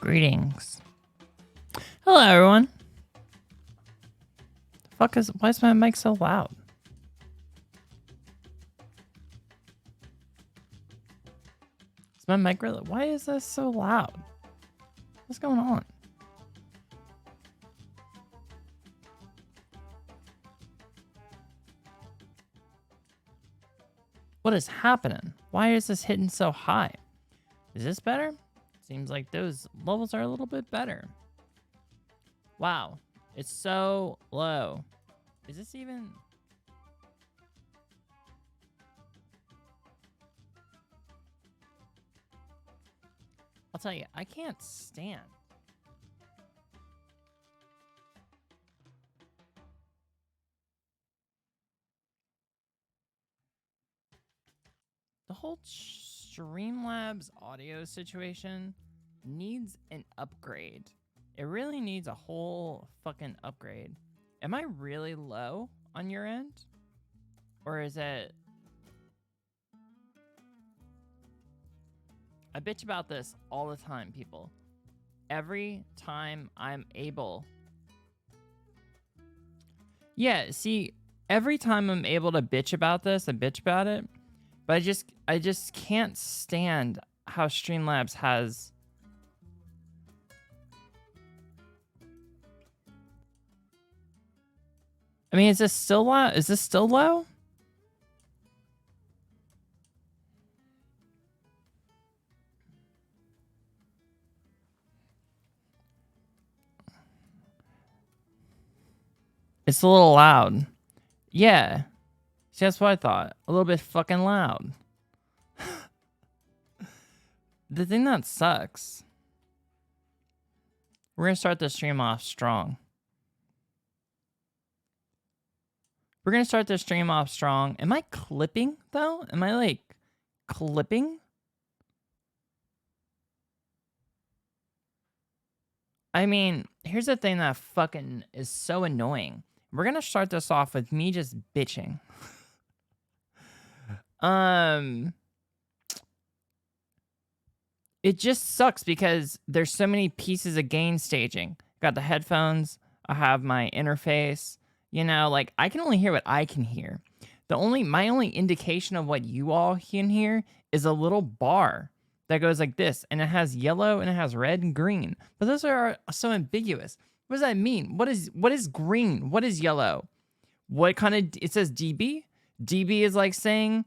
Greetings. Hello, everyone. Why is my mic so loud? Is my mic really? Why is this so loud? What's going on? What is happening? Why is this hitting so high? Is this better? Seems like those levels are a little bit better. Wow, it's so low. Is this even... I'll tell you, I can't stand. The whole Streamlabs audio situation needs an upgrade. It really needs a whole fucking upgrade. Am I really low on your end? Or is it... I bitch about this all the time, people. Every time I'm able... Yeah, see, every time I'm able to bitch about this, I bitch about it. But I just can't stand how Streamlabs has... I mean, is this still low? Is this still low? It's a little loud. Yeah. See, that's what I thought. A little bit fucking loud. The thing that sucks. We're gonna start the stream off strong. We're gonna start the stream off strong. Am I clipping, though? Am I, like, clipping? I mean, here's the thing that fucking is so annoying. We're gonna start this off with me just bitching. It just sucks because there's so many pieces of gain staging. Got the headphones, I have my interface, you know, like I can only hear what I can hear. My only indication of what you all can hear is a little bar that goes like this, and it has yellow and it has red and green. But those are so ambiguous. What does that mean? What is green? What is yellow? What kind of... It says DB? DB is like saying...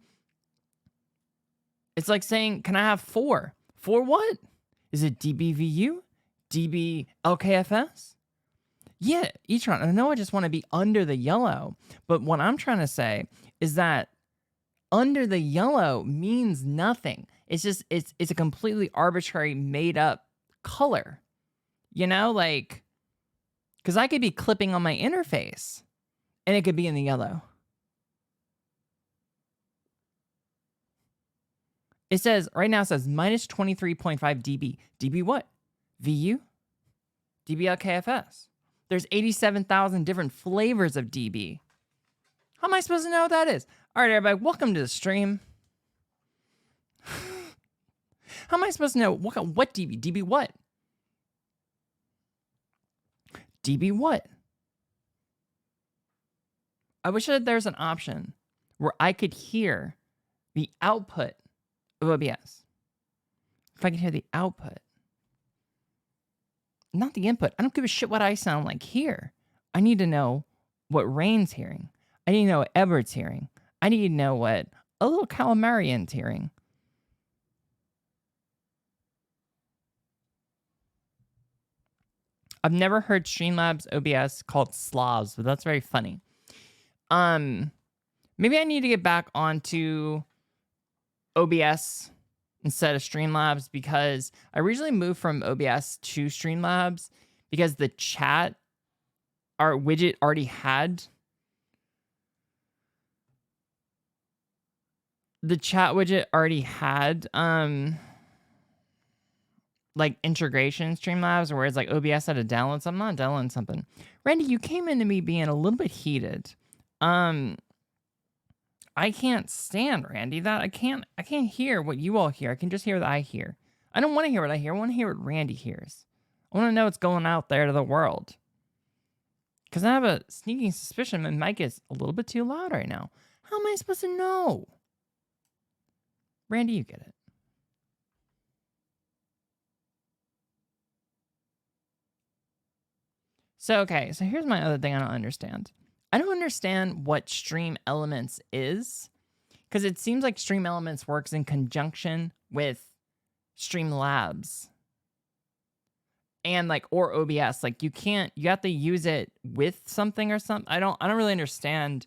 It's like saying, can I have 4? 4 what? Is it DBVU? DB LKFS? Yeah, e-tron. I know I just want to be under the yellow. But what I'm trying to say is that under the yellow means nothing. It's just, it's a completely arbitrary made up color. You know, like, because I could be clipping on my interface and it could be in the yellow. It says, right now it says minus 23.5 dB. dB what? VU? dB LKFS. There's 87,000 different flavors of dB. How am I supposed to know what that is? All right, everybody, welcome to the stream. How am I supposed to know what dB? dB what? dB what? I wish that there's an option where I could hear the output of OBS. If I can hear the output, not the input. I don't give a shit what I sound like here. I need to know what Wren's hearing. I need to know what Edward's hearing. I need to know what a little Calamarian's hearing. I've never heard Streamlabs OBS called Slavs, but that's very funny. Maybe I need to get back onto OBS instead of Streamlabs, because I originally moved from OBS to Streamlabs because the chat, our widget already had... The chat widget already had, like, integration Streamlabs, whereas, like, OBS had to download something. I'm not downloading something. Randy, you came into me being a little bit heated. I can't stand, Randy, that I can't hear what you all hear. I can just hear what I hear. I don't want to hear what I hear. I want to hear what Randy hears. I want to know what's going out there to the world. Because I have a sneaking suspicion my mic is a little bit too loud right now. How am I supposed to know? Randy, you get it. So here's my other thing I don't understand. I don't understand what Stream Elements is, because it seems like Stream Elements works in conjunction with Streamlabs and or OBS. Like you have to use it with something or something. I don't really understand,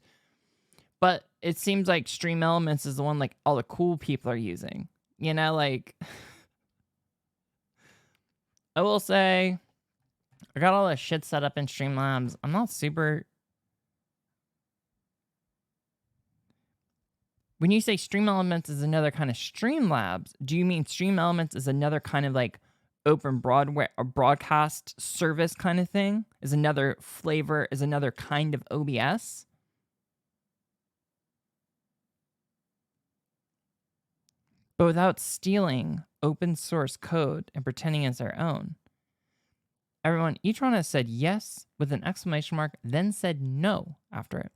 but it seems like Stream Elements is the one like all the cool people are using. You know, like I will say I got all this shit set up in Streamlabs. I'm not super. When you say Stream Elements is another kind of Streamlabs, do you mean Stream Elements is another kind of like open Broadway or broadcast service kind of thing? Is another flavor, is another kind of OBS? But without stealing open source code and pretending it's their own. Everyone, each one has said yes with an exclamation mark, then said no after it.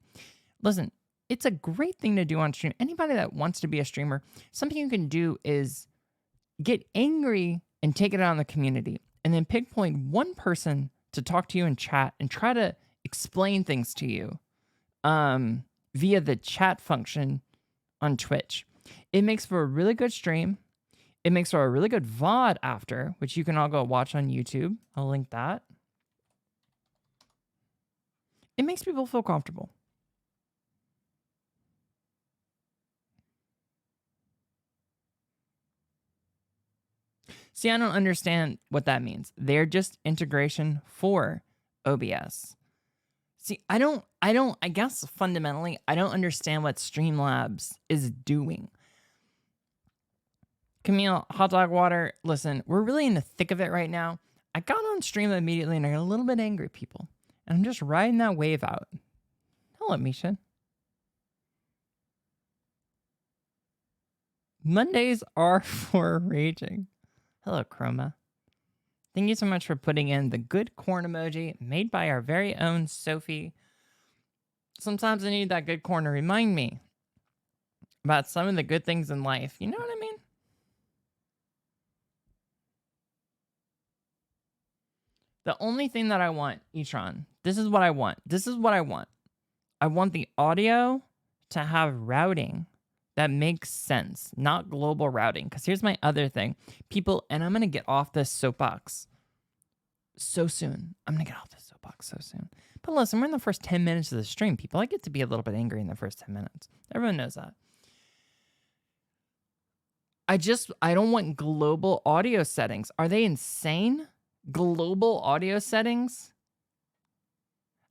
Listen, it's a great thing to do on stream. Anybody that wants to be a streamer, something you can do is get angry and take it out on the community, and then pinpoint one person to talk to you in chat and try to explain things to you via the chat function on Twitch. It makes for a really good stream. It makes for a really good VOD after, which you can all go watch on YouTube. I'll link that. It makes people feel comfortable. See, I don't understand what that means. They're just integration for OBS. See, I guess fundamentally, I don't understand what Streamlabs is doing. Camille, Hot Dog Water, listen, we're really in the thick of it right now. I got on stream immediately and I got a little bit angry, people. And I'm just riding that wave out. Hello, Misha. Mondays are for raging. Hello, Chroma. Thank you so much for putting in the good corn emoji made by our very own Sophie. Sometimes I need that good corn to remind me about some of the good things in life. You know what I mean? The only thing that I want, Etron, this is what I want. This is what I want. I want the audio to have routing that makes sense, not global routing. Because here's my other thing. People, and I'm going to get off this soapbox so soon. I'm going to get off this soapbox so soon. But listen, we're in the first 10 minutes of the stream, people. I get to be a little bit angry in the first 10 minutes. Everyone knows that. I don't want global audio settings. Are they insane? Global audio settings?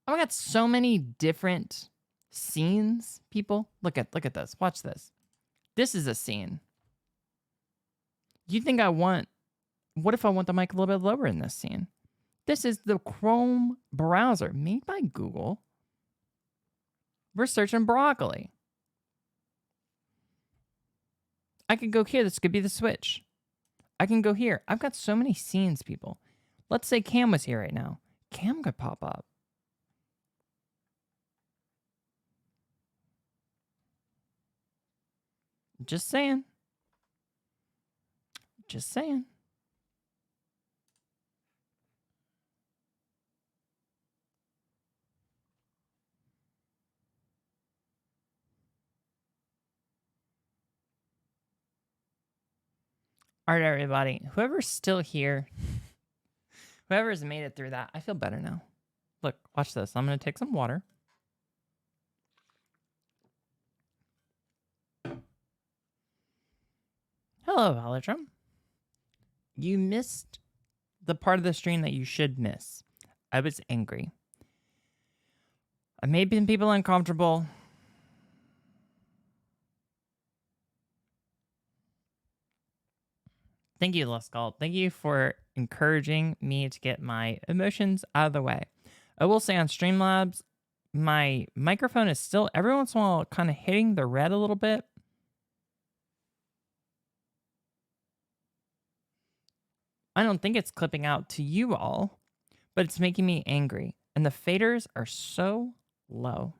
I've got so many different scenes, people. Look at this. Watch this. This is a scene. You think what if I want the mic a little bit lower in this scene? This is the Chrome browser made by Google. We're searching broccoli. I could go here. This could be the switch. I can go here. I've got so many scenes, people. Let's say Cam was here right now. Cam could pop up. Just saying. Just saying. All right, everybody. Whoever's still here, whoever's made it through that, I feel better now. Look, watch this. I'm going to take some water. Hello, Velodrum. You missed the part of the stream that you should miss. I was angry. I made people uncomfortable. Thank you, Luskull. Thank you for encouraging me to get my emotions out of the way. I will say on Streamlabs, my microphone is still every once in a while kind of hitting the red a little bit. I don't think it's clipping out to you all, but it's making me angry. And the faders are so low.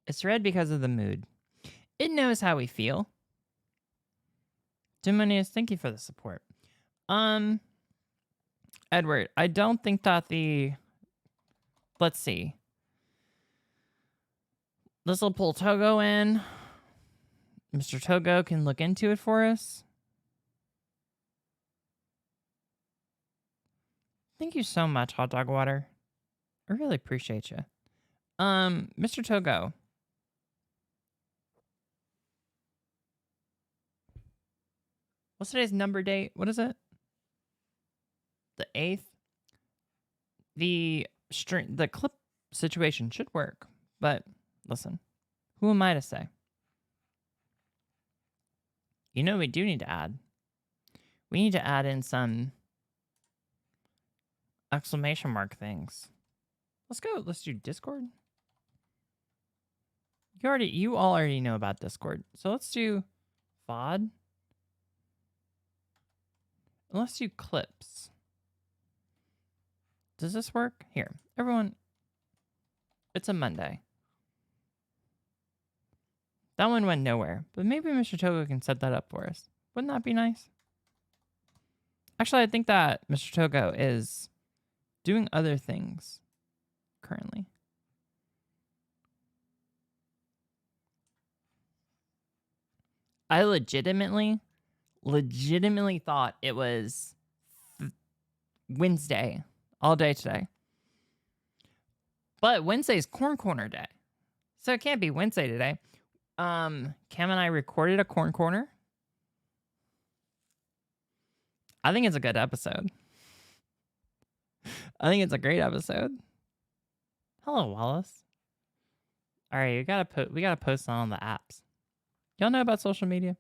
It's red because of the mood. It knows how we feel. Dimonius, thank you for the support. Edward, I don't think that let's see. This will pull Togo in. Mr. Togo can look into it for us. Thank you so much, Hot Dog Water. I really appreciate you. Mr. Togo. What's today's number date? What is it? The 8th. The clip situation should work, but listen, who am I to say? You know, we do need to add. We need to add in some exclamation mark things. Let's go. Let's do Discord. You all already know about Discord, so let's do VOD. And let's do clips. Does this work? Here, everyone. It's a Monday. That one went nowhere, but maybe Mr. Togo can set that up for us. Wouldn't that be nice? Actually, I think that Mr. Togo is doing other things currently. I legitimately thought it was Wednesday all day today. But Wednesday's Corn Corner Day. So it can't be Wednesday today. Cam and I recorded a Corn Corner. I think it's a good episode. I think it's a great episode. Hello, Wallace. All right, we gotta post on the apps. Y'all know about social media?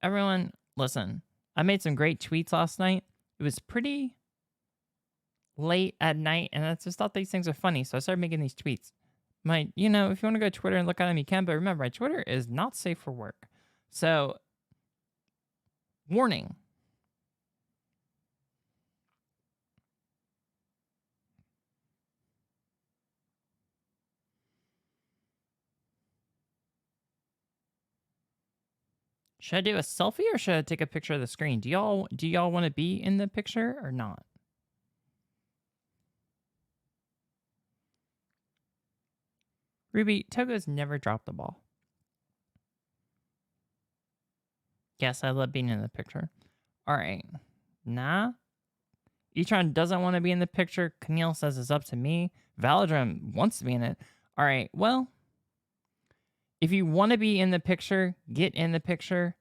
Everyone, listen. I made some great tweets last night. It was pretty late at night, and I just thought these things are funny, so I started making these tweets. If you want to go to Twitter and look at them, you can, but remember, my Twitter is not safe for work. So, warning. Should I do a selfie or should I take a picture of the screen? Do y'all want to be in the picture or not? Ruby, Togo's never dropped the ball. Yes, I love being in the picture. All right. Nah. Etron doesn't want to be in the picture. Camille says it's up to me. Valodrum wants to be in it. All right. Well, if you want to be in the picture, get in the picture.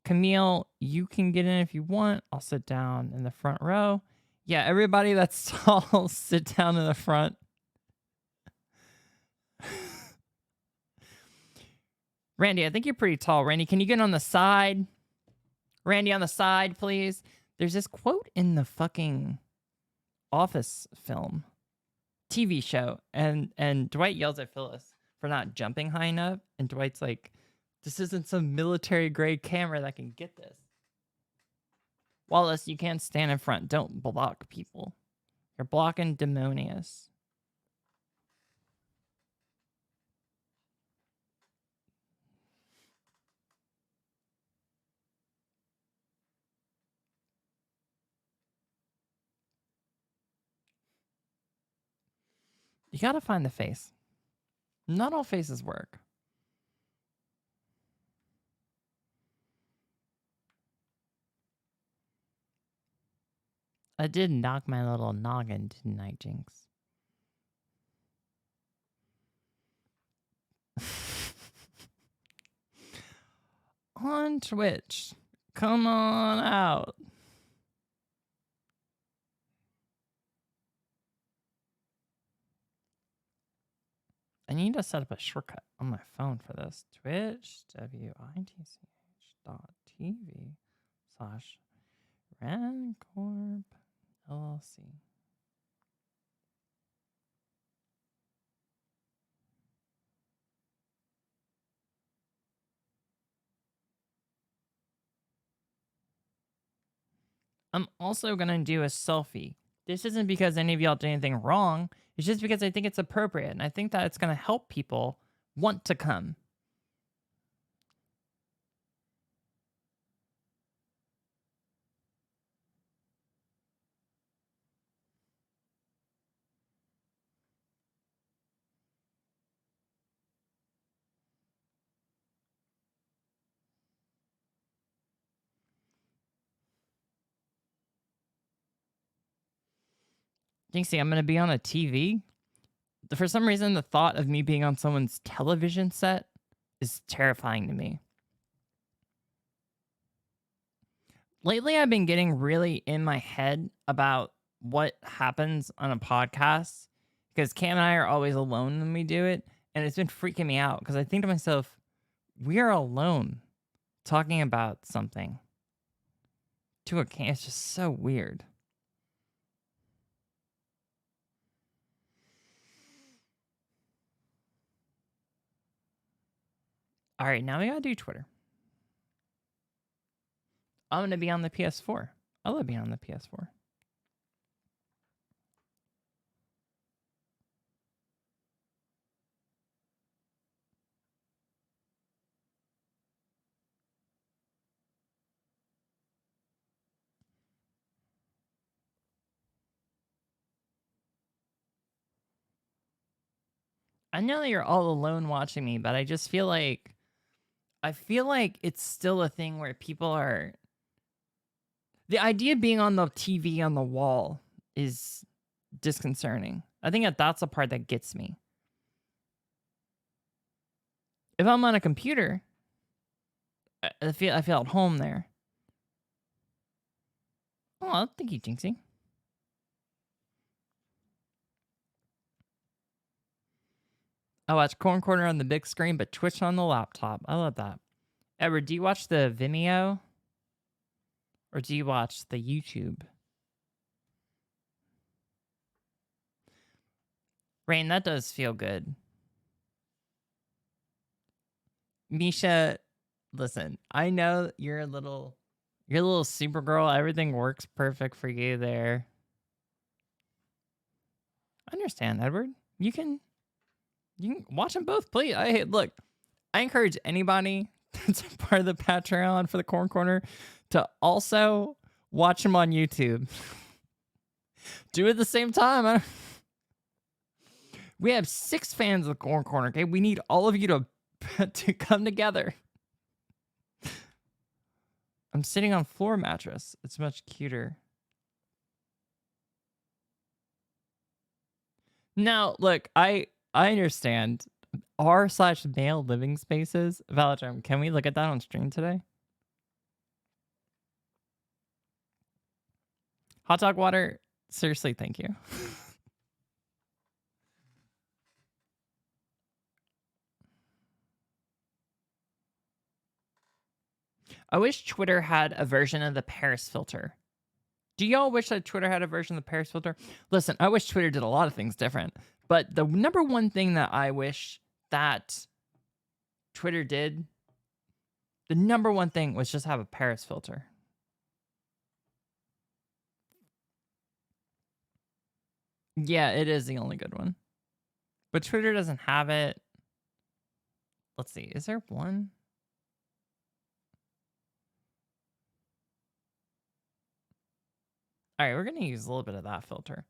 Camille, you can get in if you want. I'll sit down in the front row. Yeah, everybody that's tall, sit down in the front. Randy, I think you're pretty tall. Randy, can you get on the side? Randy, on the side, please. There's this quote in the fucking Office film, TV show, and Dwight yells at Phyllis for not jumping high enough, and Dwight's like, this isn't some military-grade camera that can get this. Wallace, you can't stand in front. Don't block people. You're blocking Demonius. You gotta find the face. Not all faces work. I did knock my little noggin, didn't I, Jinx? On Twitch. Come on out. I need to set up a shortcut on my phone for this. Twitch, WITCH.tv/ WrenCorp LLC. I'm also going to do a selfie. This isn't because any of y'all did anything wrong. It's just because I think it's appropriate. And I think that it's going to help people want to come. Jinxie, I'm going to be on a TV. For some reason, the thought of me being on someone's television set is terrifying to me. Lately, I've been getting really in my head about what happens on a podcast because Cam and I are always alone when we do it. And it's been freaking me out because I think to myself, we are alone talking about something to a cam. It's just so weird. All right, now we gotta do Twitter. I'm gonna be on the PS4. I love being on the PS4. I know that you're all alone watching me, but I just feel like it's still a thing where people are. The idea of being on the TV on the wall is disconcerting. I think that's the part that gets me. If I'm on a computer, I feel at home there. Oh, thank you, Jinxie. I watch Corn Corner on the big screen, but Twitch on the laptop. I love that. Edward, do you watch the Vimeo? Or do you watch the YouTube? Rain, that does feel good. Misha, listen, I know you're a little Supergirl. Everything works perfect for you there. I understand, Edward. You can watch them both, please. Look, I encourage anybody that's a part of the Patreon for the Corn Corner to also watch them on YouTube. Do it at the same time. We have 6 fans of the Corn Corner, okay? We need all of you to come together. I'm sitting on floor mattress. It's much cuter. Now, look, I understand r/male living spaces. Validrum, can we look at that on stream today? Hot dog water, seriously, thank you. I wish Twitter had a version of the Paris filter. Do y'all wish that Twitter had a version of the Paris filter? Listen, I wish Twitter did a lot of things different. But the number one thing that I wish that Twitter did, the number one thing was just have a Paris filter. Yeah, it is the only good one. But Twitter doesn't have it. Let's see. Is there one? All right, we're going to use a little bit of that filter.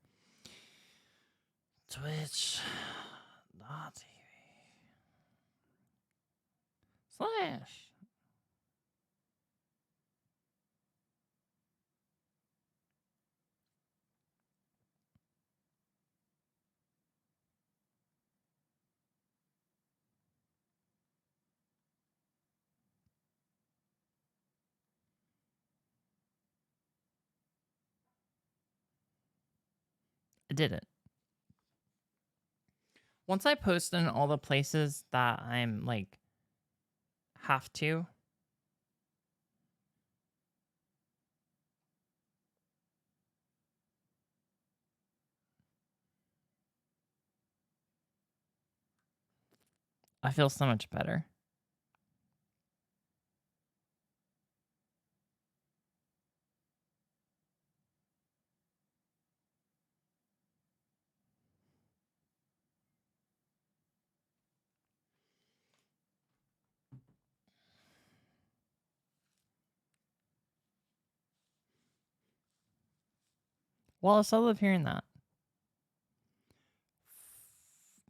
Twitch.tv/. I did it. Once I post in all the places that I'm like have to. I feel so much better. Wallace, I love hearing that.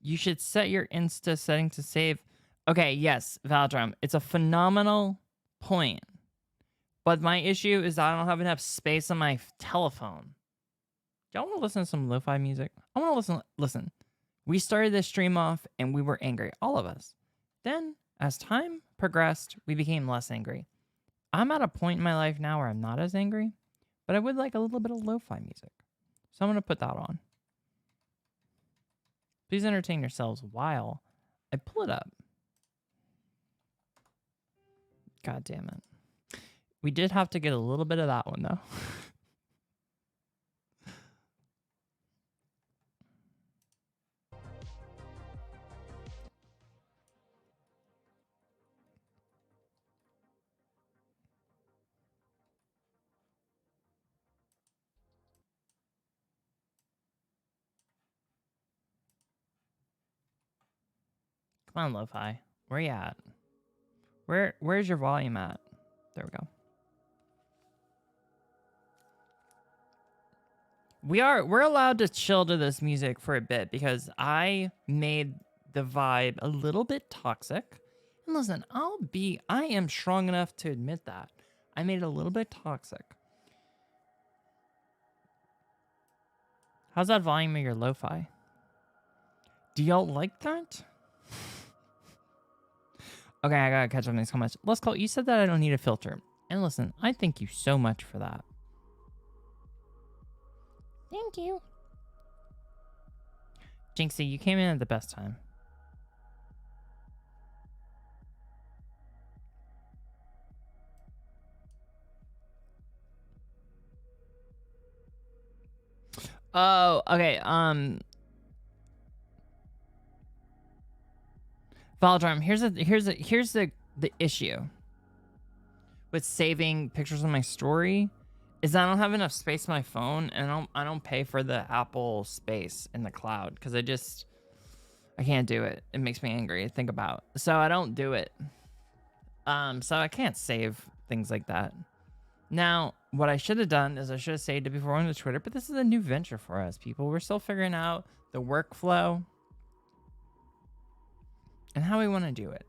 You should set your Insta setting to save. Okay, yes, Valdrum. It's a phenomenal point. But my issue is I don't have enough space on my telephone. Y'all want to listen to some lo-fi music? I want to listen. We started this stream off and we were angry, all of us. Then, as time progressed, we became less angry. I'm at a point in my life now where I'm not as angry, but I would like a little bit of lo-fi music. So I'm going to put that on. Please entertain yourselves while I pull it up. God damn it. We did have to get a little bit of that one, though. Come on, lo-fi. Where you at? Where's your volume at? There we go. We're allowed to chill to this music for a bit because I made the vibe a little bit toxic. And listen, I am strong enough to admit that. I made it a little bit toxic. How's that volume of your lo-fi? Do y'all like that? Okay, I gotta catch up on these comments. Let's call. You said that I don't need a filter. And listen, I thank you so much for that. Thank you. Jinxie, you came in at the best time. Oh, okay. Valdrum, here's the issue with saving pictures on my story is I don't have enough space on my phone, and I don't pay for the Apple space in the cloud because I can't do it. It makes me angry to think about. So I don't do it. So I can't save things like that. Now, what I should have done is I should have saved it before going to Twitter, but this is a new venture for us, people. We're still figuring out the workflow and how we want to do it.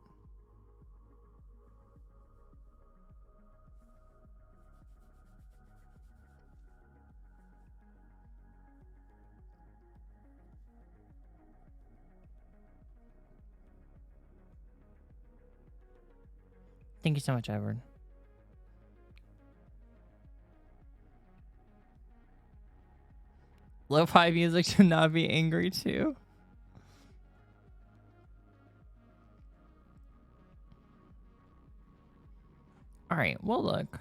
Thank you so much, Edward. Lo-fi music should not be angry too. All right, well, look.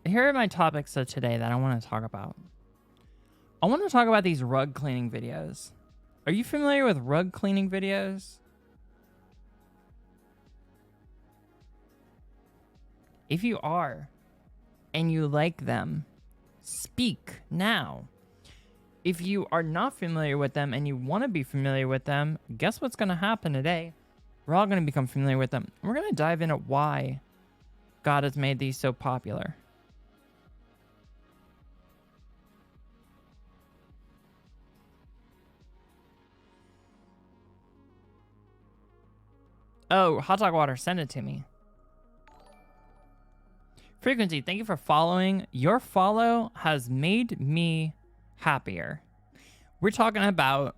Here are my topics of today that I want to talk about. I want to talk about these rug cleaning videos. Are you familiar with rug cleaning videos? If you are, and you like them, speak now. If you are not familiar with them and you want to be familiar with them, guess what's going to happen today? We're all going to become familiar with them. We're going to dive into why God has made these so popular. Oh, hot dog water, send it to me. Frequency, thank you for following. Your follow has made me happier. We're talking about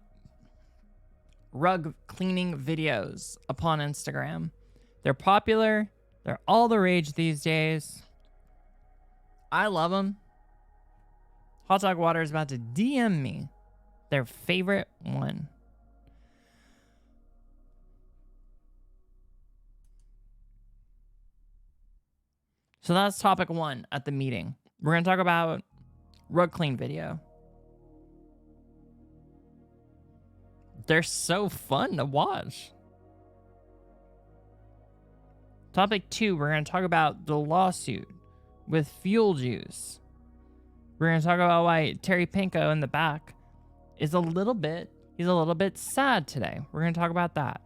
rug cleaning videos upon Instagram. They're popular. They're all the rage these days. I love them. Hot Dog Water is about to DM me their favorite one. So that's topic one at the meeting. We're going to talk about rug clean video. They're so fun to watch. Topic 2, we're going to talk about the lawsuit with Fuel Juice. We're going to talk about why Terry Pinko in the back is he's a little bit sad today. We're going to talk about that.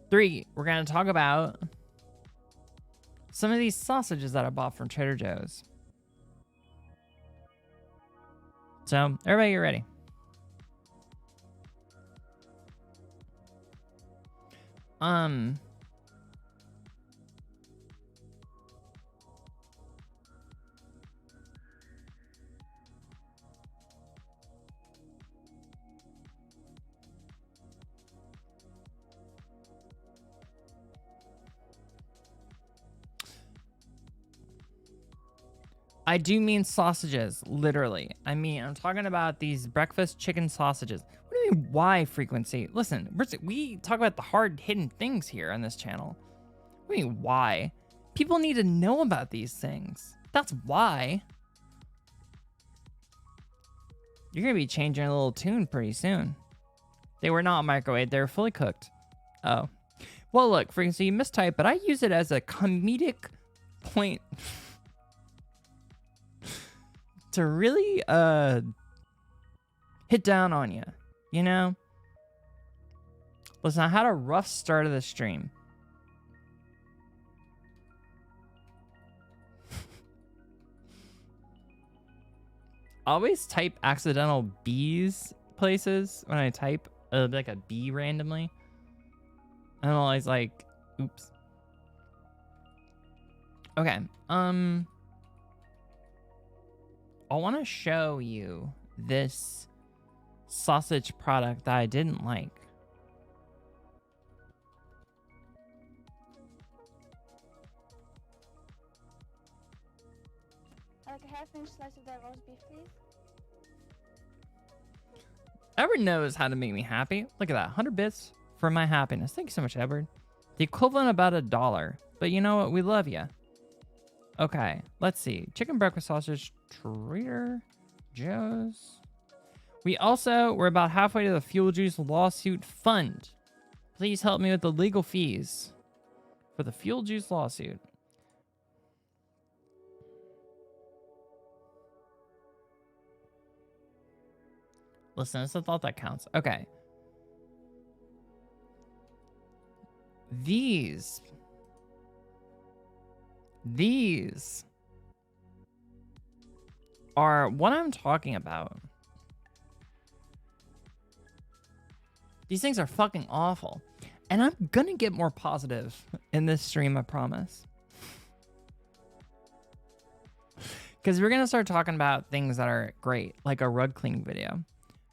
Three, we're going to talk about some of these sausages that I bought from Trader Joe's. So, everybody get ready. I do mean sausages, literally. I'm talking about these breakfast chicken sausages. What do you mean, why frequency? Listen, we talk about the hard hidden things here on this channel. What do you mean, why? People need to know about these things. That's why. You're going to be changing a little tune pretty soon. They were not microwaved. They were fully cooked. Oh. Well, look, frequency, you mistyped, but I use it as a comedic point to really hit down on you, you know? Listen, I had a rough start of the stream. I always type accidental B's places when I type like a B randomly. I'm always like, oops. Okay, I want to show you this sausage product that I didn't like. Like a half-inch slice of that roast beef, please. Edward knows how to make me happy. Look at that, 100 bits for my happiness. Thank you so much, Edward. The equivalent of about $1. But you know what? We love you. Okay, let's see. Chicken breakfast sausage, Trader Joe's. We're about halfway to the Fuel Juice lawsuit fund. Please help me with the legal fees for the Fuel Juice lawsuit. Listen, it's a thought that counts. Okay. These are what I'm talking about. These things are fucking awful. And I'm gonna get more positive in this stream, I promise. Because we're gonna start talking about things that are great, like a rug cleaning video.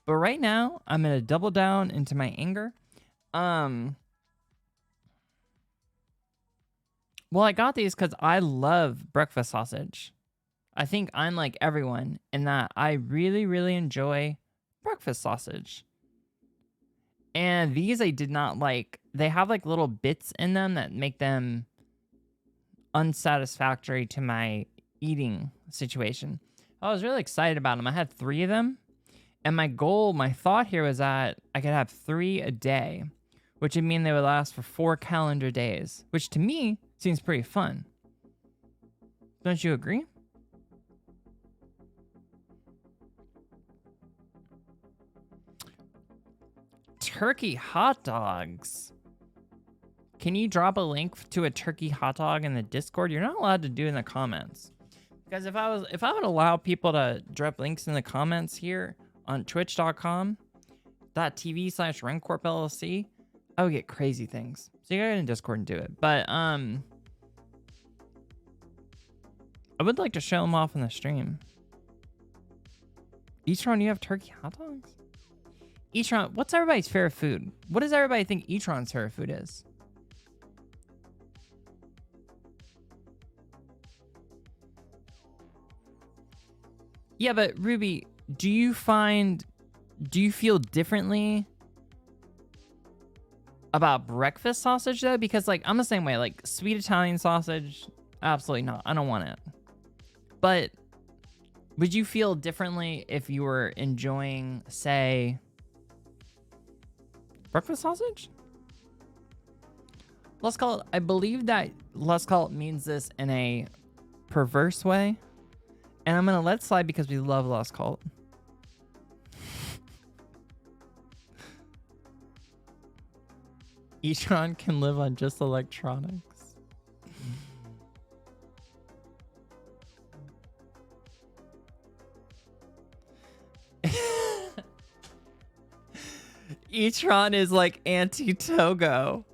But right now, I'm gonna double down into my anger. Well, I got these because I love breakfast sausage. I think I'm like everyone in that I really, really enjoy breakfast sausage. And these I did not like. They have like little bits in them that make them unsatisfactory to my eating situation. I was really excited about them. I had 3 of them. And my thought here was that I could have 3 a day, which would mean they would last for 4 calendar days, which to me seems pretty fun. Don't you agree? Turkey hot dogs. Can you drop a link to a turkey hot dog in the Discord? You're not allowed to do it in the comments. Because if I would allow people to drop links in the comments here on twitch.com.tv/WrenCorp LLC, I would get crazy things. So you gotta get in Discord and do it. But I would like to show them off in the stream. Etron, you have turkey hot dogs? Etron, what's everybody's favorite food? What does everybody think Etron's favorite food is? Yeah, but Ruby, do you feel differently about breakfast sausage though? Because like I'm the same way, like sweet Italian sausage, absolutely not. I don't want it. But would you feel differently if you were enjoying, say, Breakfast sausage? Let's call it, I believe that let's call it means this in a perverse way. And I'm going to let it slide because we love Lost Cult. Etron can live on just electronics. Etron is like anti-Togo.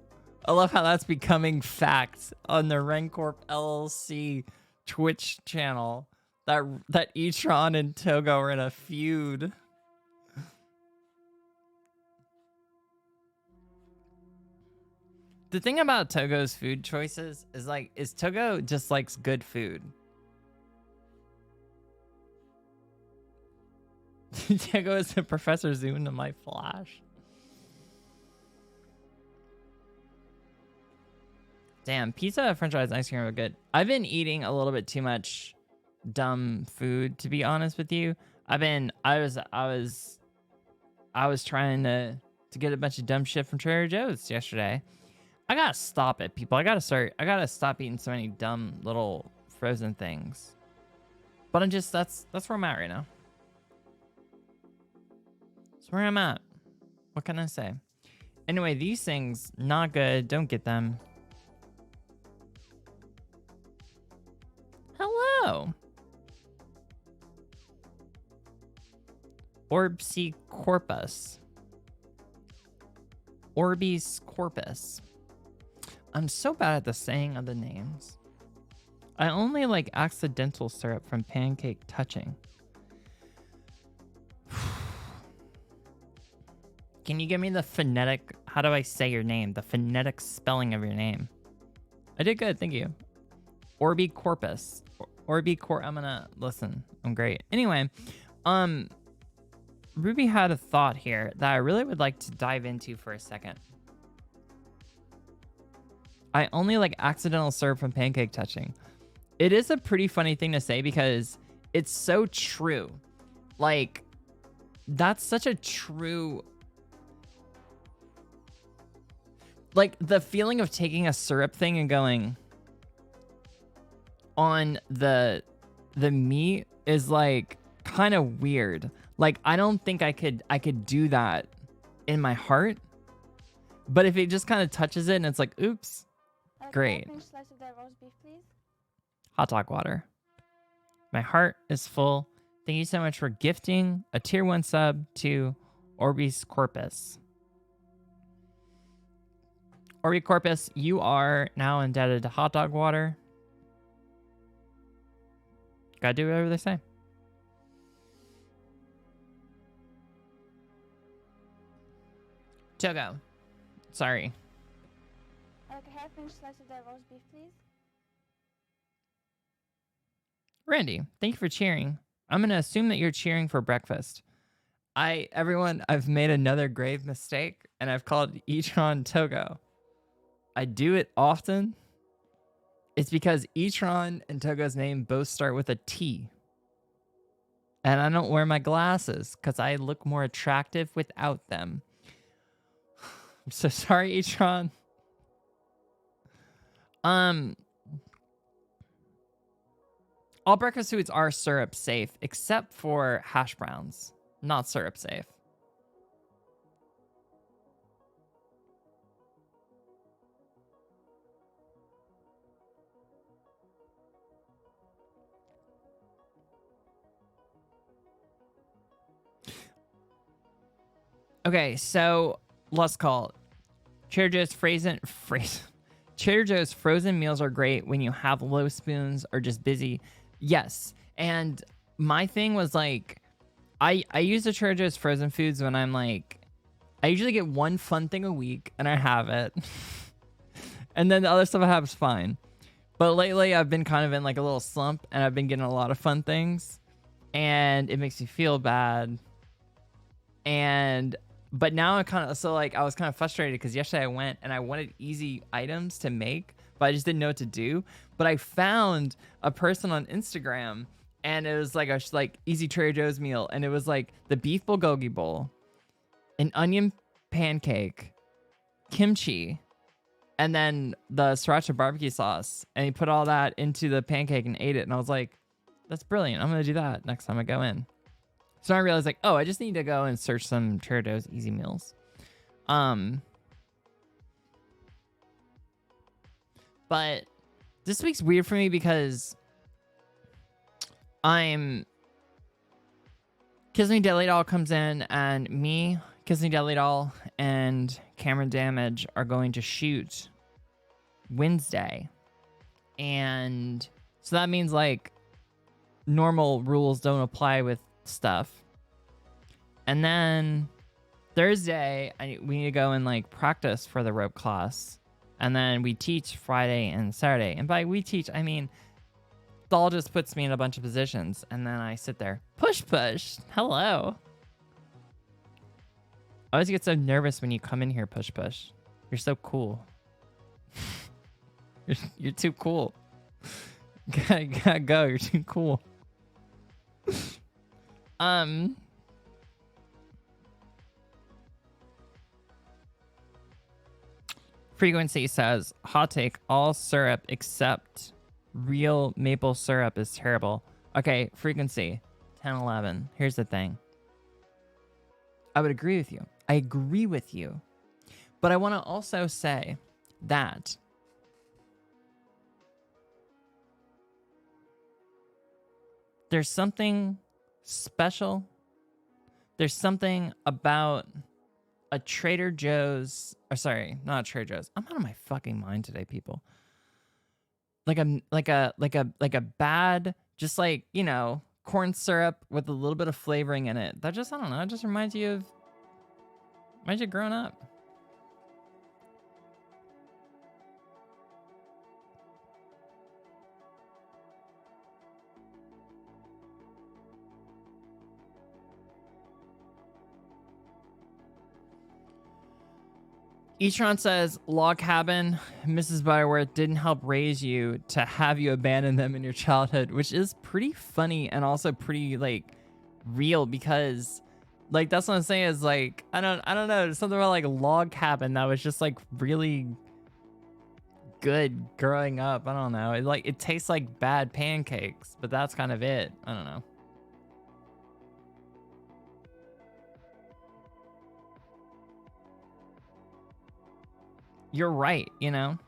I love how that's becoming fact on the WrenCorp LLC Twitch channel. That Etron and Togo are in a feud. The thing about Togo's food choices is Togo just likes good food. Togo is the Professor Zoom to my Flash. Damn, pizza, french fries, and ice cream are good. I've been eating a little bit too much dumb food, to be honest with you. I was trying to get a bunch of dumb shit from Trader Joe's yesterday. I gotta stop it, people. I gotta stop eating so many dumb little frozen things. But that's where I'm at right now. That's where I'm at. What can I say? Anyway, these things, not good. Don't get them. Hello. Orbsi corpus. Orbis corpus. I'm so bad at the saying of the names. I only like accidental syrup from pancake touching. Can you give me the phonetic, how do I say your name? The phonetic spelling of your name. I did good, thank you. Orbi corpus. I'm gonna listen. I'm great. Anyway, Ruby had a thought here that I really would like to dive into for a second. I only like accidental syrup from pancake touching. It is a pretty funny thing to say because it's so true. Like, that's such a true... Like, the feeling of taking a syrup thing and going on the meat is like kind of weird. Like, I don't think I could do that in my heart. But if it just kind of touches it and it's like, oops, great. Can I finish slice of that roast beef, please? Hot dog water. My heart is full. Thank you so much for gifting a tier 1 sub to Orbis Corpus. Orbi Corpus, you are now indebted to hot dog water. Gotta do whatever they say. Togo. Sorry. Can I finish slice of that roast beef, please? Randy, thank you for cheering. I'm gonna assume that you're cheering for breakfast. Everyone, I've made another grave mistake, and I've called Etron Togo. I do it often. It's because Etron and Togo's name both start with a T. And I don't wear my glasses because I look more attractive without them. I'm so sorry, Etron. All breakfast foods are syrup safe, except for hash browns. Not syrup safe. Okay, so let's call it. Trader Joe's frozen meals are great when you have low spoons or just busy. Yes, and my thing was like, I use the Trader Joe's frozen foods when I'm like, I usually get one fun thing a week and I have it. And then the other stuff I have is fine. But lately I've been kind of in like a little slump and I've been getting a lot of fun things. And it makes me feel bad. But now I was kind of frustrated because yesterday I went and I wanted easy items to make, but I just didn't know what to do. But I found a person on Instagram and it was like a easy Trader Joe's meal. And it was like the beef bulgogi bowl, an onion pancake, kimchi, and then the sriracha barbecue sauce. And he put all that into the pancake and ate it. And I was like, that's brilliant. I'm going to do that next time I go in. So I realized like, oh, I just need to go and search some Trader Joe's Easy Meals. But this week's weird for me because Kiss Me Deadly Doll comes in, and me, Kiss Me Deadly Doll, and Cameron Damage are going to shoot Wednesday. And so that means like normal rules don't apply with stuff. And then Thursday, we need to go and like practice for the rope class. And then we teach Friday and Saturday. And by we teach, I mean, Doll just puts me in a bunch of positions. And then I sit there. Push, push. Hello. I always get so nervous when you come in here, push, push. You're so cool. you're too cool. Gotta go. You're too cool. Frequency says, hot take, all syrup except real maple syrup is terrible. Okay, Frequency, 1011. Here's the thing. I would agree with you. I agree with you. But I want to also say that there's something special. There's something about a Trader Joe's, or sorry, not Trader Joe's. I'm out of my fucking mind today, people. Like a bad, just like, you know, corn syrup with a little bit of flavoring in it. That just, I don't know, it just reminds you of growing up. Etron says, log cabin, Mrs. Butterworth didn't help raise you to have you abandon them in your childhood, which is pretty funny and also pretty, like, real because, like, that's what I'm saying is, like, I don't know, there's something about, like, log cabin that was just, like, really good growing up. I don't know. It tastes like bad pancakes, but that's kind of it. I don't know. You're right, you know?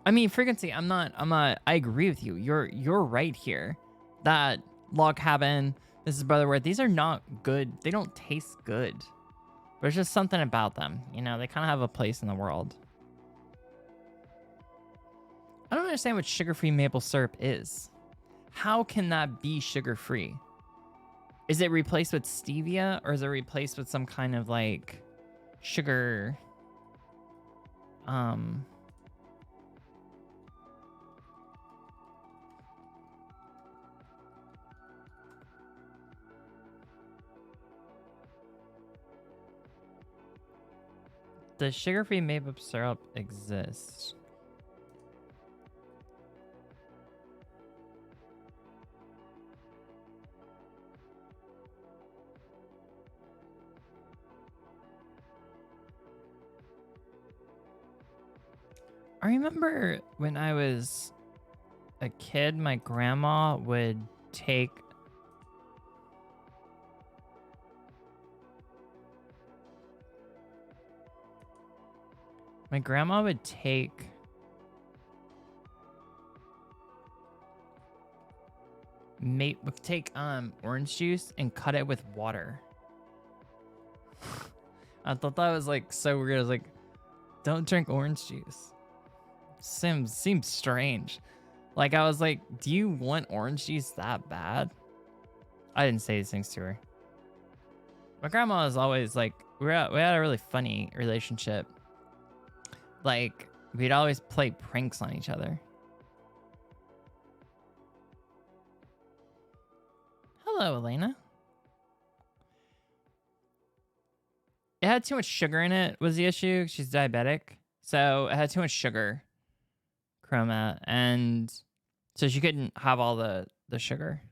I mean, Frequency, I agree with you. You're right here. That log cabin, Mrs. Brotherworth, these are not good. They don't taste good. There's just something about them, you know? They kind of have a place in the world. I don't understand what sugar-free maple syrup is. How can that be sugar-free? Is it replaced with stevia, or is it replaced with some kind of, like, sugar, does sugar-free maple syrup exist? I remember when I was a kid, my grandma would take orange juice and cut it with water. I thought that was like so weird. I was like, don't drink orange juice. Seems strange. Like, I was like, do you want orange juice that bad? I didn't say these things to her. My grandma was always like, we had a really funny relationship. Like, we'd always play pranks on each other. Hello, Elena. It had too much sugar in it was the issue. She's diabetic. So it had too much sugar. Chroma, and so she couldn't have all the sugar,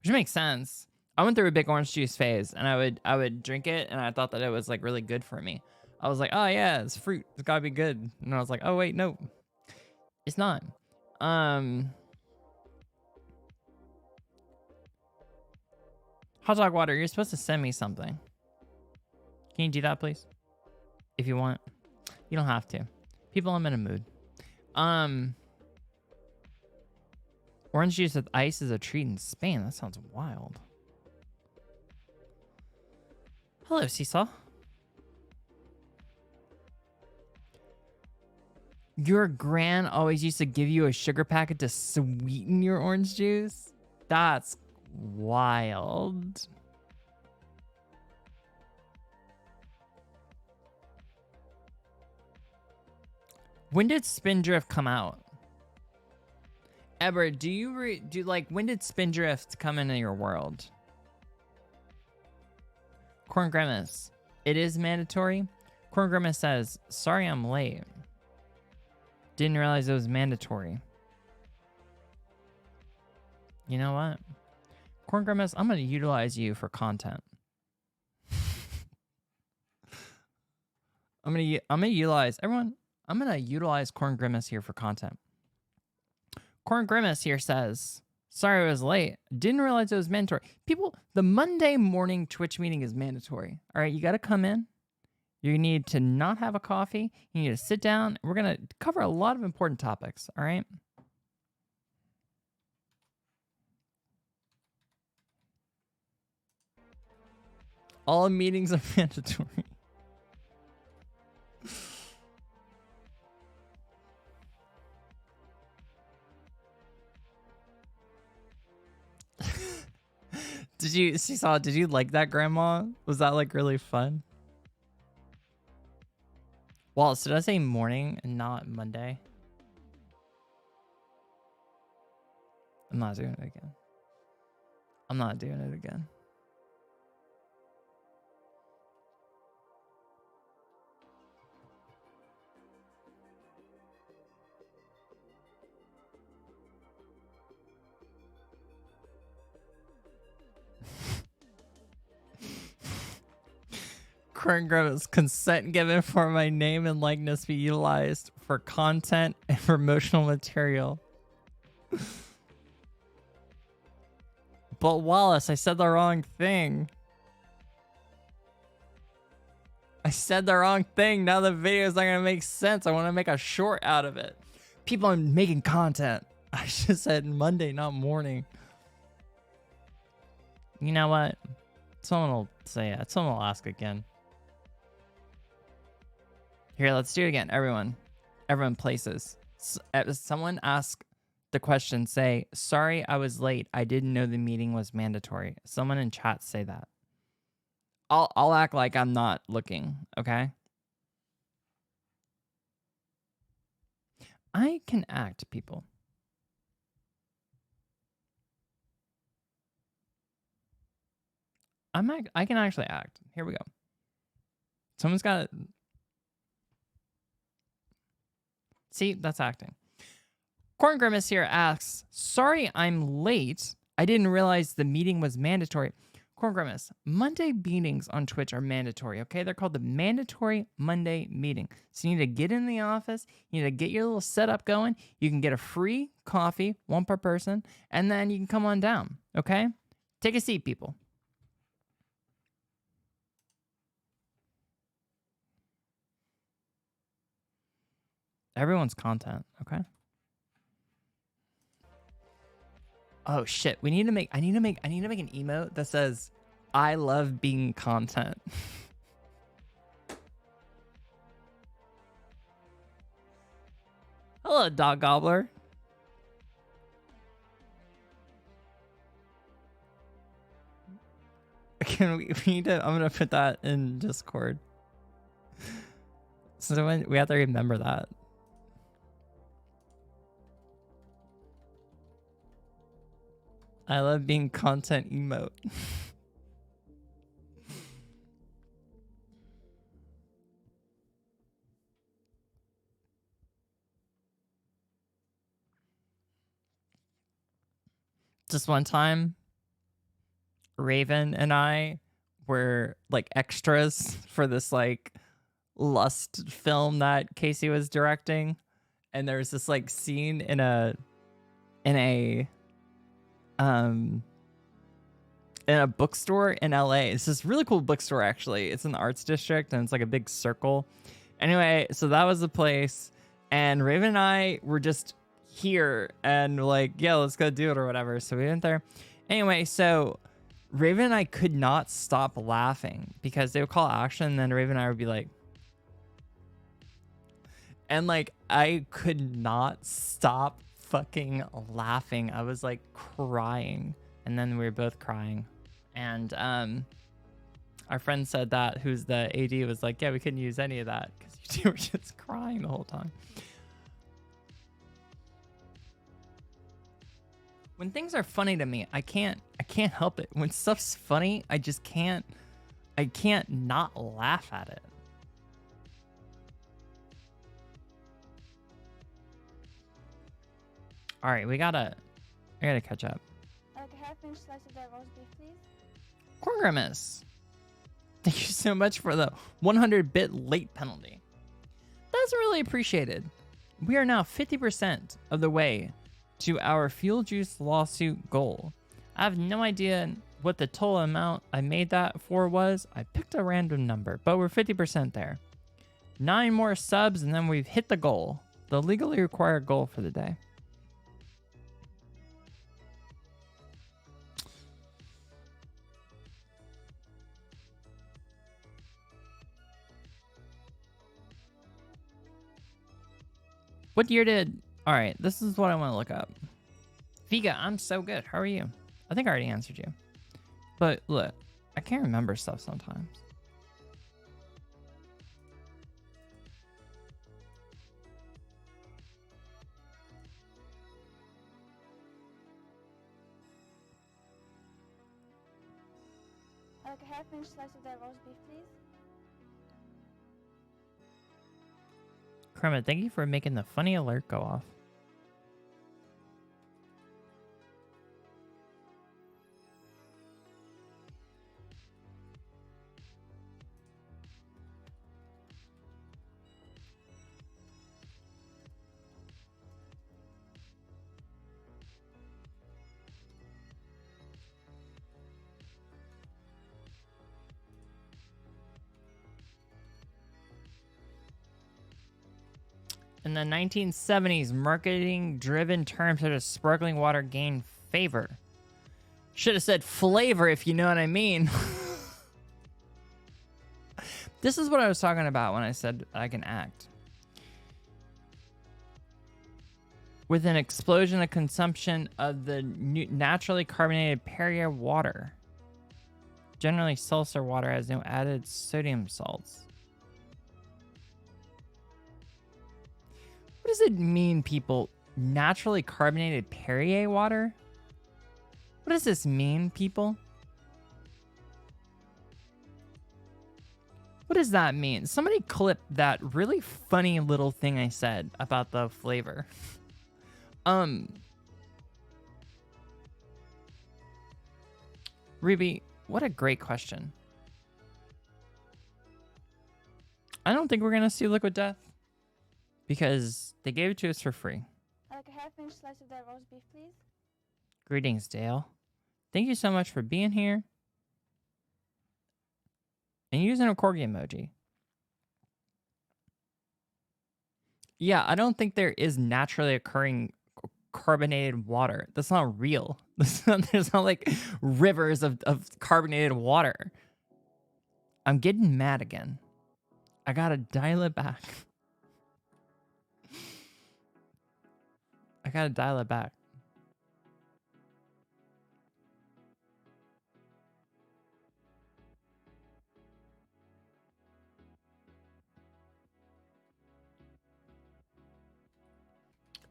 which makes sense. I went through a big orange juice phase, and I would drink it, and I thought that it was like really good for me. I was like, oh yeah, it's fruit. It's gotta be good. And I was like, oh wait, no, it's not. Hot dog water, you're supposed to send me something. Can you do that, please? If you want. You don't have to. People, I'm in a mood. Orange juice with ice is a treat in Spain. That sounds wild. Hello, Seesaw. Your gran always used to give you a sugar packet to sweeten your orange juice? That's wild. When did Spindrift come out? Eber, do you when did Spindrift come into your world? Corn Grimace, it is mandatory. Corn Grimace says, sorry I'm late. Didn't realize it was mandatory. You know what? Corn Grimace, I'm going to utilize you for content. I'm going to utilize everyone. I'm going to utilize Corn Grimace here for content. Corn Grimace here says, sorry I was late. Didn't realize it was mandatory. People, the Monday morning Twitch meeting is mandatory. All right, you got to come in. You need to not have a coffee. You need to sit down. We're going to cover a lot of important topics. All right. All meetings are mandatory. Did you like that, Grandma? Was that like really fun? Wallace, did I say morning and not Monday? I'm not doing it again. I'm not doing it again. Current Grimace, consent given for my name and likeness be utilized for content and promotional material. But Wallace, I said the wrong thing. I said the wrong thing. Now the video is not going to make sense. I want to make a short out of it. People are making content. I just said Monday, not morning. You know what? Someone will say it. Someone will ask again. Here, let's do it again. Everyone places. Someone ask the question, say, sorry I was late. I didn't know the meeting was mandatory. Someone in chat say that. I'll act like I'm not looking, okay? I can act, people. I can actually act. Here we go. Someone's got it. See, that's acting. Corn Grimace here asks, sorry I'm late. I didn't realize the meeting was mandatory. Corn Grimace, Monday meetings on Twitch are mandatory, okay? They're called the mandatory Monday meeting. So you need to get in the office. You need to get your little setup going. You can get a free coffee, one per person, and then you can come on down, okay? Take a seat, people. Everyone's content, okay? Oh shit, I need to make an emote that says I love being content. Hello, Dog Gobbler. We need to, I'm gonna put that in Discord. So when we have to remember that. I love being content emote. Just one time, Raven and I were like extras for this like lust film that Casey was directing, and there was this like scene in a um in a bookstore in LA. It's this really cool bookstore actually. It's in the arts district and it's like a big circle. Anyway, so that was the place, and Raven and I were just here and like, yeah, let's go do it or whatever. So we went there. Anyway, so Raven and I could not stop laughing because they would call action, and then Raven and I would be like, and like I could not stop fucking laughing. I was like crying, and then we were both crying. And our friend said that, who's the AD, was like, yeah, we couldn't use any of that because you two were just crying the whole time. When things are funny to me, I can't help it. When stuff's funny, I can't not laugh at it. All right, I gotta catch up. Like a half-inch slice of that roast beef, please. Corn Grimace, thank you so much for the 100-bit late penalty. That's really appreciated. We are now 50% of the way to our fuel juice lawsuit goal. I have no idea what the total amount I made that for was. I picked a random number, but we're 50% there. 9 more subs and then we've hit the goal, the legally required goal for the day. What year did... All right, this is what I want to look up. Vega, I'm so good. How are you? I think I already answered you. But look, I can't remember stuff sometimes. Like a half-inch slice of that roast beef, please. Kermit, thank you for making the funny alert go off. In the 1970s, marketing-driven terms such as sparkling water gained favor. Should have said flavor, if you know what I mean. This is what I was talking about when I said I can act. With an explosion of consumption of the naturally carbonated Perrier water. Generally, seltzer water has no added sodium salts. What does it mean, people? Naturally carbonated Perrier water? What does this mean, people? What does that mean? Somebody clip that really funny little thing I said about the flavor. Ruby, what a great question. I don't think we're gonna see Liquid Death because they gave it to us for free. Like a half-inch slice of that roast beef, please. Greetings, Dale. Thank you so much for being here and using a corgi emoji. Yeah, I don't think there is naturally occurring carbonated water. That's not real. There's not like rivers of carbonated water. I'm getting mad again. I gotta dial it back. I gotta dial it back.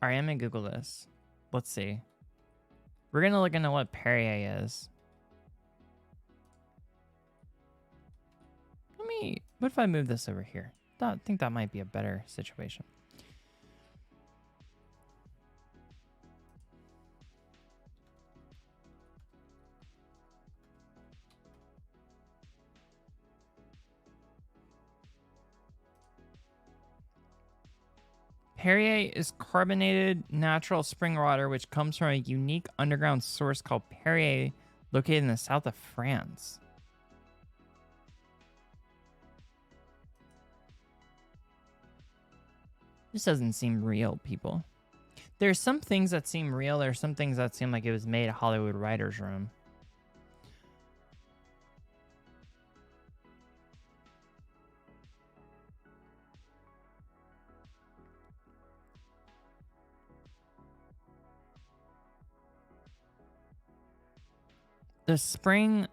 All right, I'm gonna Google this. Let's see. We're gonna look into what Perrier is. What if I move this over here? I think that might be a better situation. Perrier is carbonated natural spring water, which comes from a unique underground source called Perrier, located in the south of France. This doesn't seem real, people. There's some things that seem real. There's some things that seem like it was made a Hollywood writer's room. The spring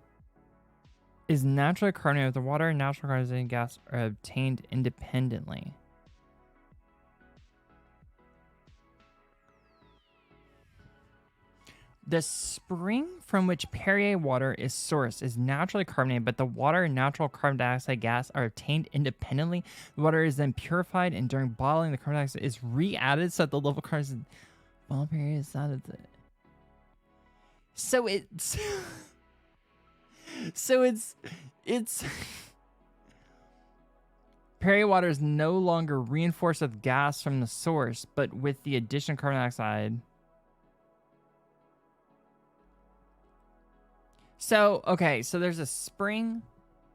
is naturally carbonated with the water and natural carbonated gas are obtained independently. The spring from which Perrier water is sourced is naturally carbonated, but the water and natural carbon dioxide gas are obtained independently. The water is then purified, and during bottling, the carbon dioxide is re-added so that the level of carbon bottle Perrier is added. So it's it's Perrier water is no longer reinforced with gas from the source, but with the addition of carbon dioxide. So, okay, so there's a spring,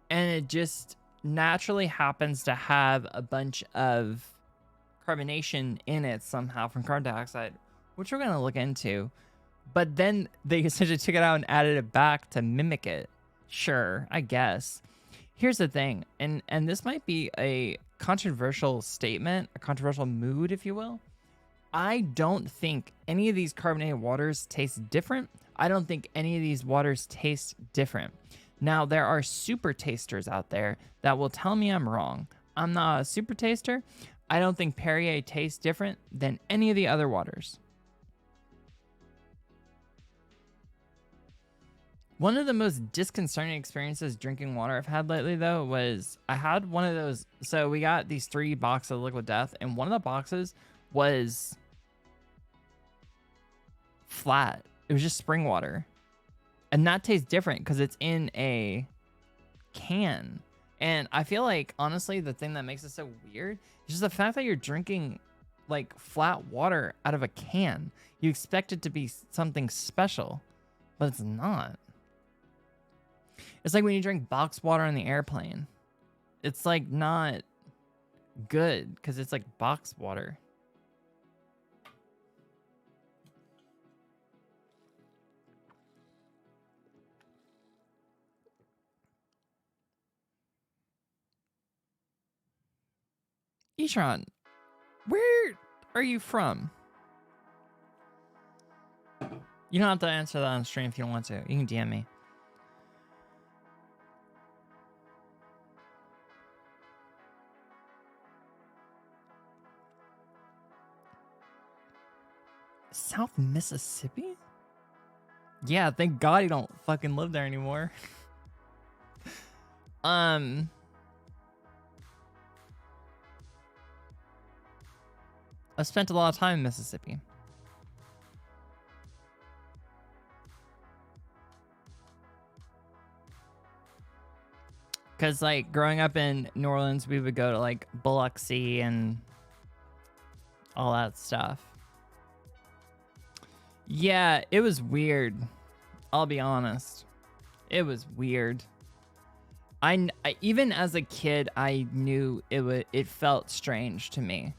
and it just naturally happens to have a bunch of carbonation in it somehow from carbon dioxide, which we're going to look into. But then they essentially took it out and added it back to mimic it. Sure, I guess. Here's the thing, and this might be a controversial statement, a controversial mood, if you will. I don't think any of these carbonated waters taste different. I don't think any of these waters taste different. Now, there are super tasters out there that will tell me I'm wrong. I'm not a super taster. I don't think Perrier tastes different than any of the other waters. One of the most disconcerting experiences drinking water I've had lately, though, was I had one of those. So we got these 3 boxes of Liquid Death, and one of the boxes was flat. It was just spring water. And that tastes different because it's in a can. And I feel like, honestly, the thing that makes it so weird is just the fact that you're drinking like flat water out of a can. You expect it to be something special, but it's not. It's like when you drink box water on the airplane. It's like not good because it's like box water. Ishran, where are you from? You don't have to answer that on stream if you don't want to. You can DM me. South Mississippi? Yeah, thank God you don't fucking live there anymore. I spent a lot of time in Mississippi. Because, like, growing up in New Orleans, we would go to, like, Biloxi and all that stuff. Yeah, it was weird. I'll be honest. It was weird. I even as a kid, I knew it felt strange to me.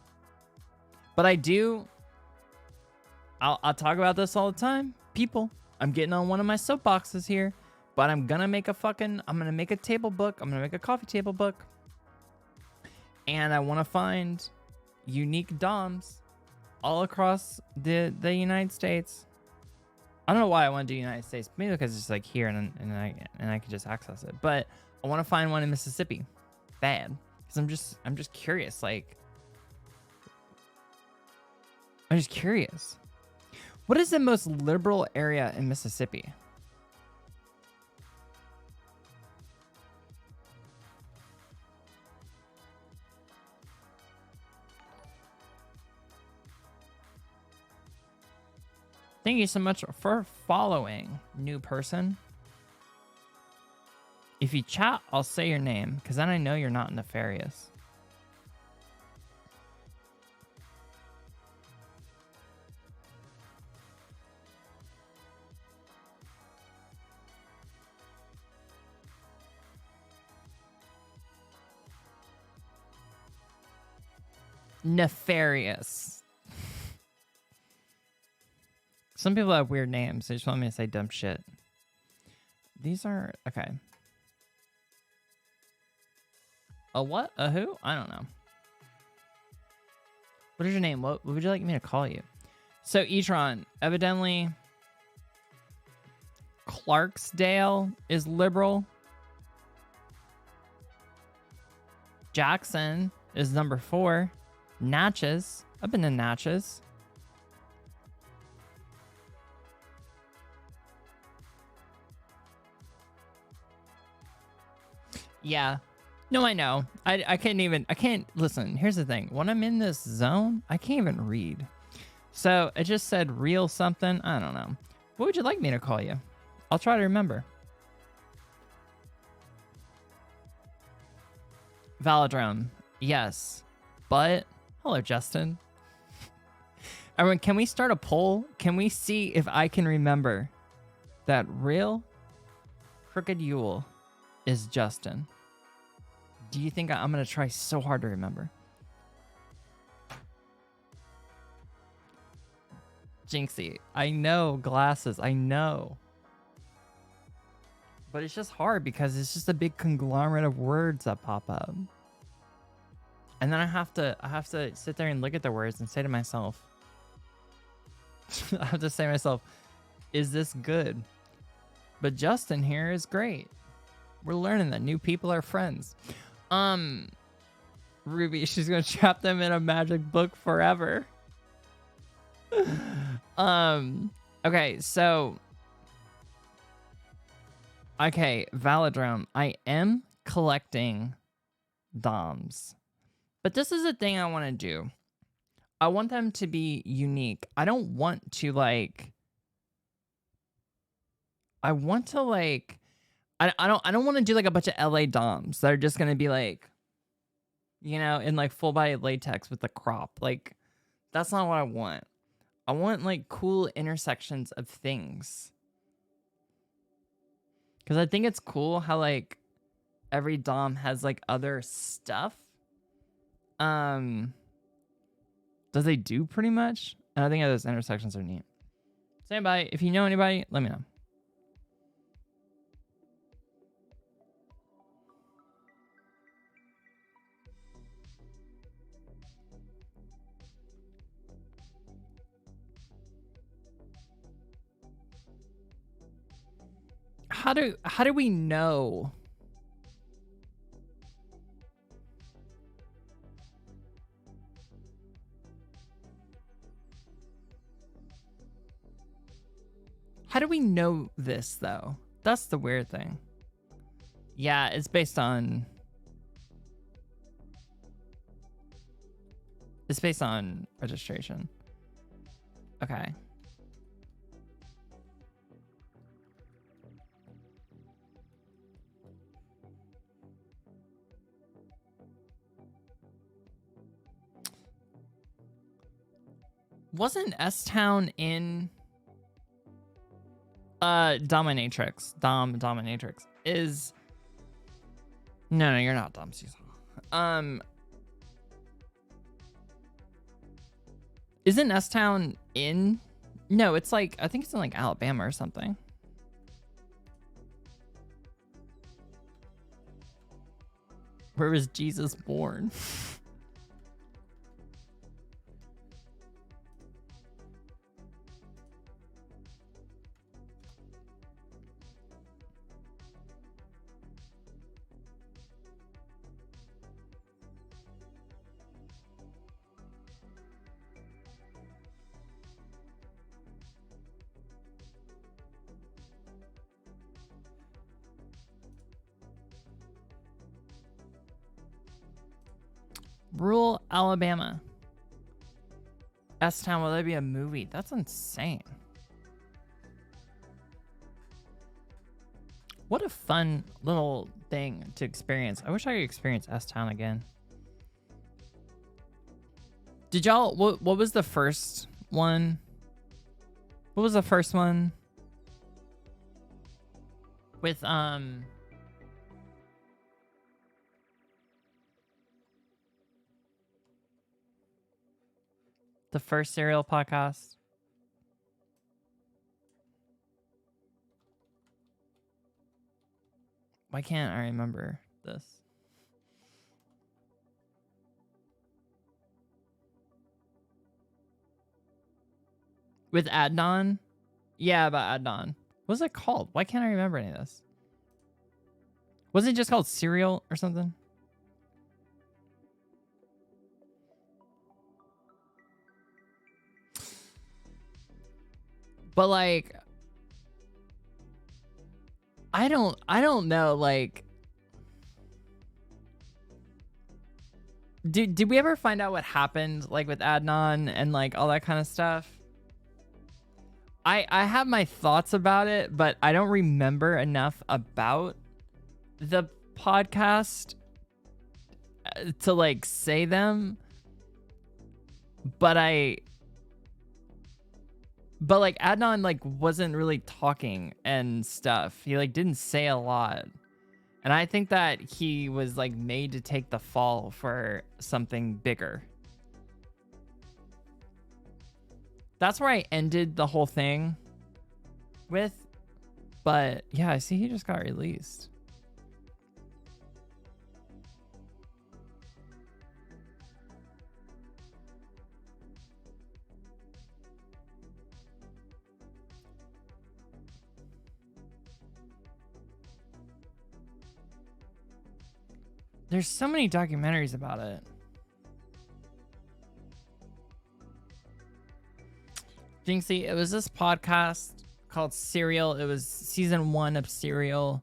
But I'll talk about this all the time. People, I'm getting on one of my soapboxes here, but I'm gonna make a table book. I'm gonna make a coffee table book. And I want to find unique DOMs all across the United States. I don't know why I want to do United States. Maybe because it's like here and I can just access it. But I want to find one in Mississippi. Bad. Because I'm just curious. Like, I'm just curious. What is the most liberal area in Mississippi? Thank you so much for following, new person. If you chat, I'll say your name, because then I know you're not nefarious. Nefarious. Some people have weird names. They just want me to say dumb shit. These are... Okay. A what? A who? I don't know. What is your name? What would you like me to call you? So, Etron, evidently... Clarksdale is liberal. Jackson is number 4. Natchez. I've been to Natchez. Yeah. No, I know. I can't listen. Here's the thing. When I'm in this zone, I can't even read. So it just said real something. I don't know. What would you like me to call you? I'll try to remember. Valodrome. Yes. But, hello, Justin. Everyone, can we start a poll? Can we see if I can remember that real Crooked Yule is Justin? Do you think I'm going to try so hard to remember? Jinxie. I know. Glasses. I know. But it's just hard because it's just a big conglomerate of words that pop up. And then I have to sit there and look at the words and say to myself, I have to say to myself, is this good? But Justin here is great. We're learning that new people are friends. Ruby, she's gonna trap them in a magic book forever. Okay, so Valodrome. I am collecting DOMs. But this is a thing I want to do. I want them to be unique. I don't want to I want to I don't want to do like a bunch of LA DOMs that are just gonna be like, you know, in like full body latex with the crop. Like, that's not what I want. I want like cool intersections of things. Because I think it's cool how like every DOM has like other stuff. Does they do pretty much? And I think those intersections are neat. So anybody, if you know anybody, let me know. How do we know? How do we know this though? That's the weird thing. Yeah, it's based on registration. Okay. Wasn't S-Town in Dominatrix? Dominatrix is... No, you're not Dom Cecil. Isn't S-Town in... No, it's like, I think it's in like Alabama or something. Where was Jesus born? Rural Alabama. S-Town, will there be a movie? That's insane. What a fun little thing to experience. I wish I could experience S-Town again. Did y'all, what was the first one? What was the first one? With, The first Serial podcast. Why can't I remember this? With Adnan? Yeah, about Adnan. What was it called? Why can't I remember any of this? Wasn't it just called Serial or something? But like, I don't know, like, did we ever find out what happened, like, with Adnan and like all that kind of stuff? I have my thoughts about it, but I don't remember enough about the podcast to like say them. But like Adnan like wasn't really talking and stuff. He like didn't say a lot. And I think that he was like made to take the fall for something bigger. That's where I ended the whole thing with. But yeah, I see he just got released. There's so many documentaries about it. Jinxie, it was this podcast called Serial. It was season 1 of Serial.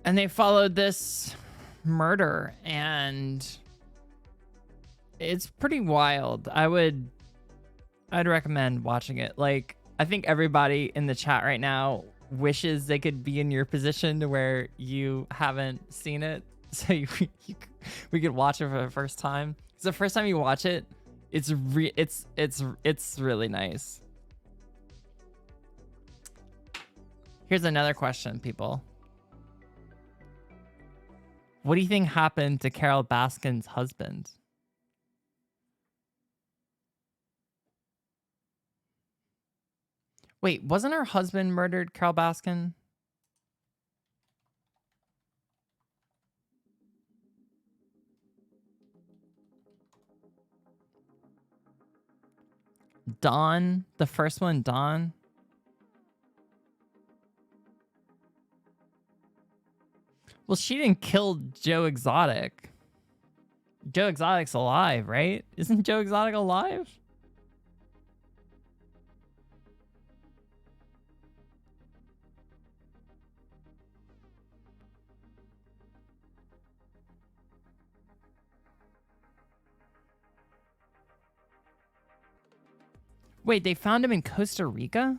And they followed this murder, and it's pretty wild. I'd recommend watching it. Like, I think everybody in the chat right now wishes they could be in your position to where you haven't seen it. So we could watch it for the first time. Because the first time you watch it, it's really nice. Here's another question, people. What do you think happened to Carol Baskin's husband? Wait, wasn't her husband murdered, Carol Baskin? Dawn, the first one, Dawn. Well, she didn't kill Joe Exotic. Joe Exotic's alive, right? Isn't Joe Exotic alive? Wait, they found him in Costa Rica?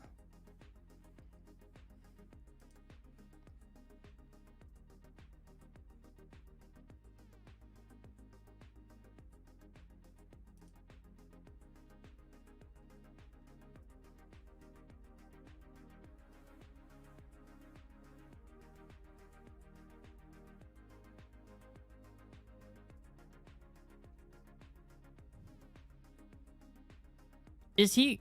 Is he